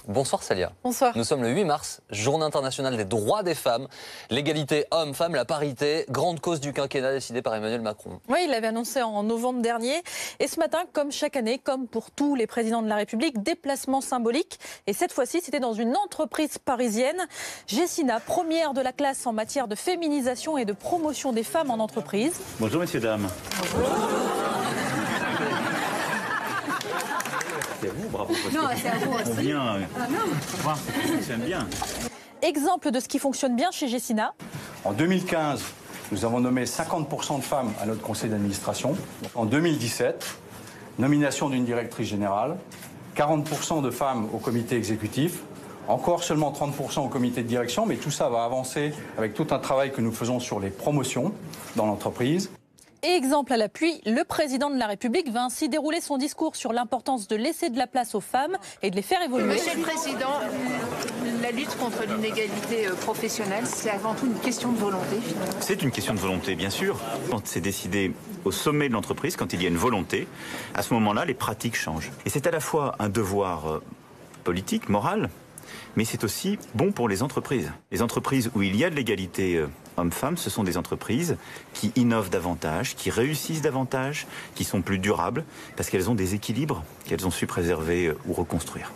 Bonsoir Célia. Bonsoir. Nous sommes le 8 mars, journée internationale des droits des femmes. L'égalité homme-femme, la parité, grande cause du quinquennat décidée par Emmanuel Macron. Oui, il l'avait annoncé en novembre dernier. Et ce matin, comme chaque année, comme pour tous les présidents de la République, déplacement symbolique. Et cette fois-ci, c'était dans une entreprise parisienne. Gessina, première de la classe en matière de féminisation et de promotion des femmes en entreprise. Bonjour messieurs, dames. Bonjour. C'est à vous, bravo. Non, c'est à vous aussi. Bien. Ça fonctionne bien. Exemple de ce qui fonctionne bien chez Gessina. En 2015, nous avons nommé 50% de femmes à notre conseil d'administration. En 2017, nomination d'une directrice générale, 40% de femmes au comité exécutif, encore seulement 30% au comité de direction, mais tout ça va avancer avec tout un travail que nous faisons sur les promotions dans l'entreprise. Et exemple à l'appui, le président de la République va ainsi dérouler son discours sur l'importance de laisser de la place aux femmes et de les faire évoluer. Monsieur le Président, la lutte contre l'inégalité professionnelle, c'est avant tout une question de volonté, finalement. C'est une question de volonté, bien sûr. Quand c'est décidé au sommet de l'entreprise, quand il y a une volonté, à ce moment-là, les pratiques changent. Et c'est à la fois un devoir politique, moral, mais c'est aussi bon pour les entreprises. Les entreprises où il y a de l'égalité hommes-femmes, ce sont des entreprises qui innovent davantage, qui réussissent davantage, qui sont plus durables, parce qu'elles ont des équilibres qu'elles ont su préserver ou reconstruire.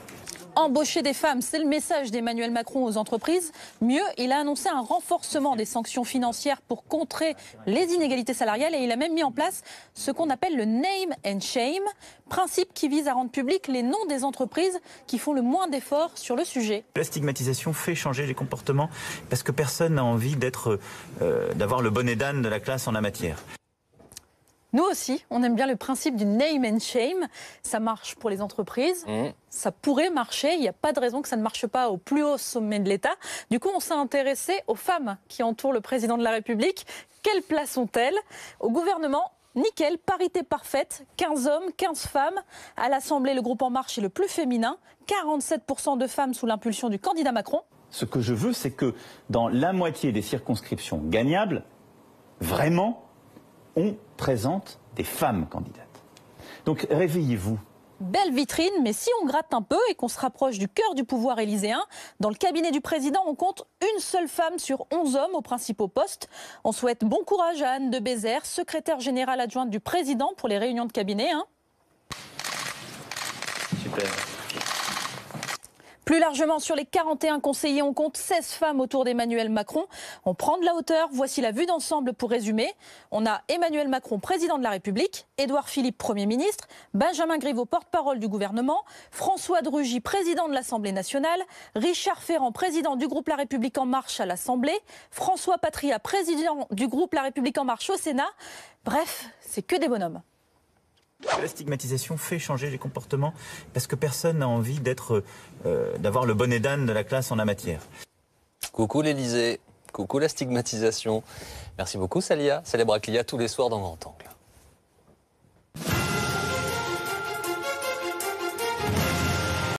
Embaucher des femmes, c'est le message d'Emmanuel Macron aux entreprises. Mieux, il a annoncé un renforcement des sanctions financières pour contrer les inégalités salariales et il a même mis en place ce qu'on appelle le name and shame, principe qui vise à rendre public les noms des entreprises qui font le moins d'efforts sur le sujet. La stigmatisation fait changer les comportements parce que personne n'a envie d'avoir le bonnet d'âne de la classe en la matière. Nous aussi, on aime bien le principe du name and shame. Ça marche pour les entreprises, ça pourrait marcher. Il n'y a pas de raison que ça ne marche pas au plus haut sommet de l'État. Du coup, on s'est intéressé aux femmes qui entourent le président de la République. Quelle place ont-elles au gouvernement? Nickel, parité parfaite, 15 hommes, 15 femmes. À l'Assemblée, le groupe En Marche est le plus féminin. 47% de femmes sous l'impulsion du candidat Macron. Ce que je veux, c'est que dans la moitié des circonscriptions gagnables, vraiment, on présente des femmes candidates. Donc réveillez-vous. Belle vitrine, mais si on gratte un peu et qu'on se rapproche du cœur du pouvoir élyséen, dans le cabinet du président, on compte une seule femme sur 11 hommes aux principaux postes. On souhaite bon courage à Anne de Bézère, secrétaire générale adjointe du président pour les réunions de cabinet. Super. Plus largement, sur les 41 conseillers, on compte 16 femmes autour d'Emmanuel Macron. On prend de la hauteur. Voici la vue d'ensemble pour résumer. On a Emmanuel Macron, président de la République, Édouard Philippe, Premier ministre, Benjamin Griveaux, porte-parole du gouvernement, François de Rugy, président de l'Assemblée nationale, Richard Ferrand, président du groupe La République En Marche à l'Assemblée, François Patria, président du groupe La République En Marche au Sénat. Bref, c'est que des bonhommes. La stigmatisation fait changer les comportements parce que personne n'a envie d'avoir le bonnet d'âne de la classe en la matière. Coucou l'Élysée, coucou la stigmatisation. Merci beaucoup Célia. Célèbre Braclia tous les soirs dans Grand Angle.